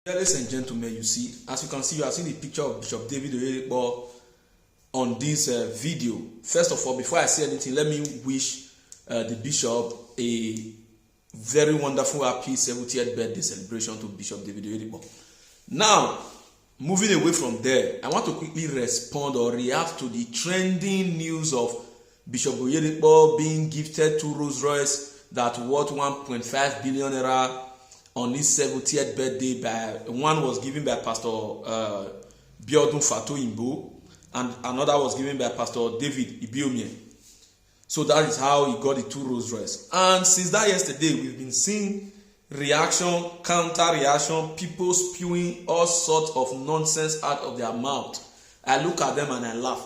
Ladies and gentlemen, as you can see, you are seeing the picture of Bishop David Oyedipo on this video. First of all, before I say anything, let me wish the bishop a very wonderful, happy 70th birthday celebration to Bishop David Oyedipo. Now, moving away from there, I want to quickly respond or react to the trending news of Bishop Oyedipo being gifted 2 Rolls Royce that worth 1.5 billion naira on his 70th birthday. One was given by Pastor Biodun Fatoyinbo and another was given by Pastor David Oyedipo. So that is how he got the 2 Rolls Royce. And since that yesterday, we've been seeing reaction, counter reaction, people spewing all sorts of nonsense out of their mouth. I look at them and I laugh.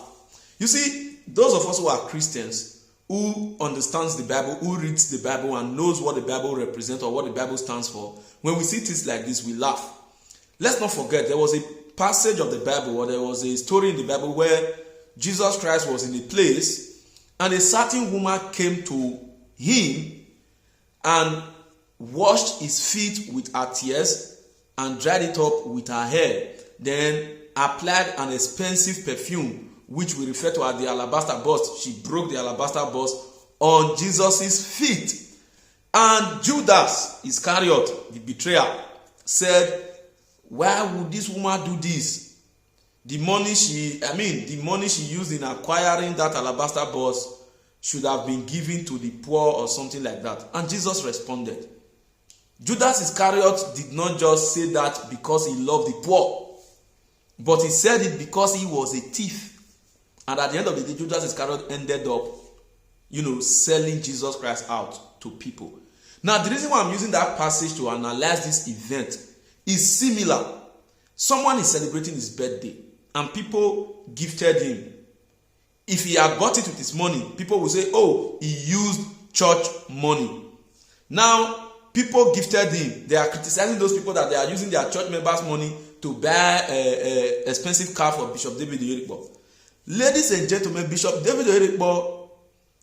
You see, those of us who are Christians, who understands the Bible, who reads the Bible and knows what the Bible represents or what the Bible stands for, when we see things like this, we laugh. Let's not forget, there was a passage of the Bible, or there was a story in the Bible where Jesus Christ was in a place and a certain woman came to him and washed his feet with her tears and dried it up with her hair, then applied an expensive perfume which we refer to as the alabaster box. She broke the alabaster box on Jesus's feet. And Judas Iscariot, the betrayer, said, why would this woman do this? The money she used in acquiring that alabaster box should have been given to the poor or something like that. And Jesus responded. Judas Iscariot did not just say that because he loved the poor, but he said it because he was a thief. And at the end of the day, Judas Iscariot ended up, selling Jesus Christ out to people. Now, the reason why I'm using that passage to analyze this event is similar. Someone is celebrating his birthday, and people gifted him. If he had got it with his money, people will say, oh, he used church money. Now, people gifted him. They are criticizing those people that they are using their church members' money to buy an expensive car for Bishop David Oyedipo. Ladies and gentlemen, Bishop David Oyedipo,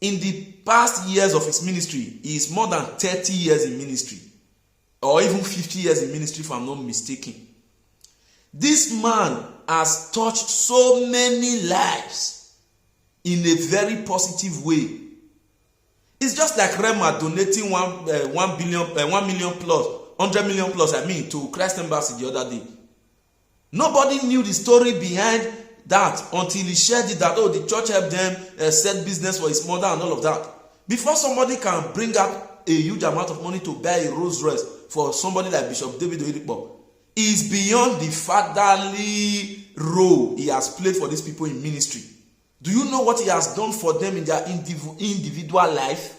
in the past years of his ministry, he is more than 30 years in ministry, or even 50 years in ministry if I'm not mistaken. This man has touched so many lives in a very positive way. It's just like Rema donating 1 million plus, 100 million plus, to Christ Embassy the other day. Nobody knew the story behind that until he shared it that, the church helped them set business for his mother and all of that. Before somebody can bring up a huge amount of money to buy a Rolls Royce for somebody like Bishop David Oyedipo, is beyond the fatherly role he has played for these people in ministry. Do you know what he has done for them in their individual life?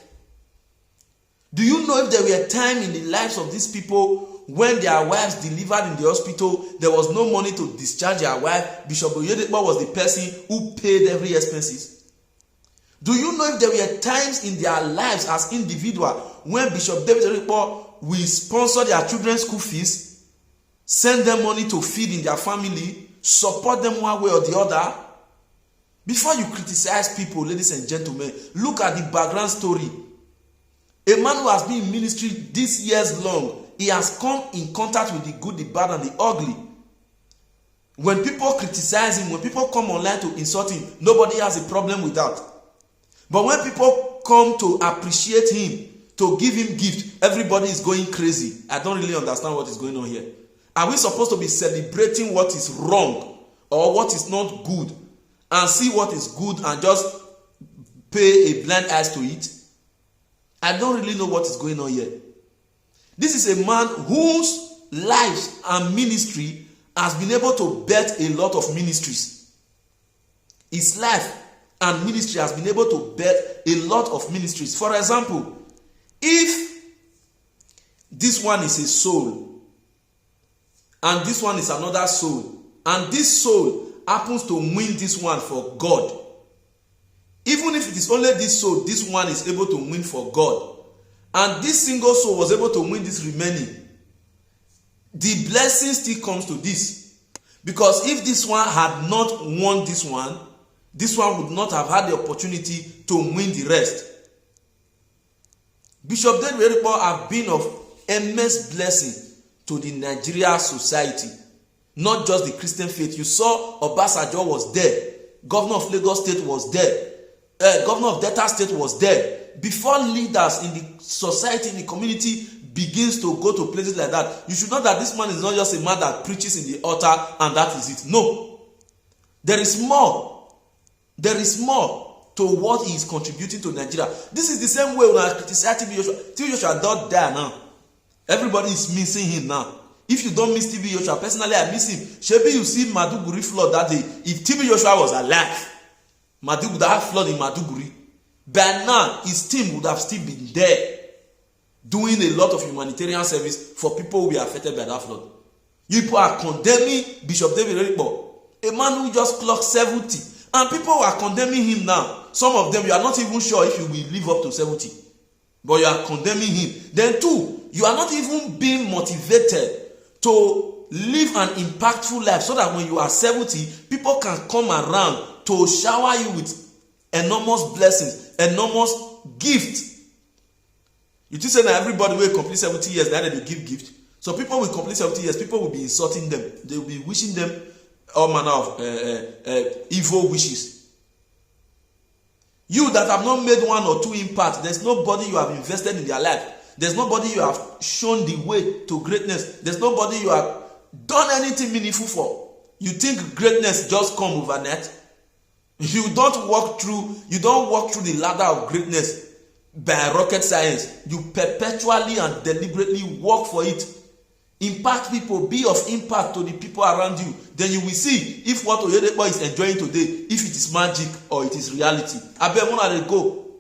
Do you know if there were a time in the lives of these people when their wives delivered in the hospital, there was no money to discharge their wife? Bishop Oyedipo was the person who paid every expenses. Do you know if there were times in their lives as individuals when Bishop David Oyedipo will sponsor their children's school fees, send them money to feed in their family, support them one way or the other? Before you criticize people, ladies and gentlemen, look at the background story. A man who has been in ministry these years long, he has come in contact with the good, the bad, and the ugly. When people criticize him, when people come online to insult him, nobody has a problem with that. But when people come to appreciate him, to give him gift, everybody is going crazy. I don't really understand what is going on here. Are we supposed to be celebrating what is wrong or what is not good and see what is good and just pay a blind eye to it? I don't really know what is going on here. This is a man whose life and ministry has been able to birth a lot of ministries. His life and ministry has been able to birth a lot of ministries. For example, if this one is a soul and this one is another soul, and this soul happens to win this one for God, even if it is only this soul, this one is able to win for God, and this single soul was able to win this remaining, the blessing still comes to this. Because if this one had not won this one would not have had the opportunity to win the rest. Bishop David Oyedipo have been of immense blessing to the Nigeria society, not just the Christian faith. You saw Obasanjo was there, governor of Lagos State was there, governor of Delta State was there. Before leaders in the society, in the community begins to go to places like that, you should know that this man is not just a man that preaches in the altar and that is it. No, there is more. There is more to what he is contributing to Nigeria. This is the same way when I criticize TV Joshua. TV Joshua don't die now. Everybody is missing him now. If you don't miss TV Joshua, personally I miss him. Shebi, you see Maduguri flood that day. If TV Joshua was alive, Maduguri would have flood in Maduguri. By now, his team would have still been there, doing a lot of humanitarian service for people who were affected by that flood. You people are condemning Bishop David Oyedipo, a man who just clocked 70, and people are condemning him now. Some of them, you are not even sure if you will live up to 70, but you are condemning him. Then two, you are not even being motivated to live an impactful life so that when you are 70, people can come around to shower you with enormous blessings, enormous gifts. You just say that everybody will complete 70 years, that they give gift. So people will complete 70 years, people will be insulting them. They will be wishing them all manner of evil wishes. You that have not made one or two impact, there's nobody you have invested in their life. There's nobody you have shown the way to greatness. There's nobody you have done anything meaningful for. You think greatness just come overnight? You don't walk through the ladder of greatness by rocket science. You perpetually and deliberately work for it. Impact people, be of impact to the people around you. Then you will see if what Oyedipo is enjoying today, if it is magic or it is reality. I bet one of go.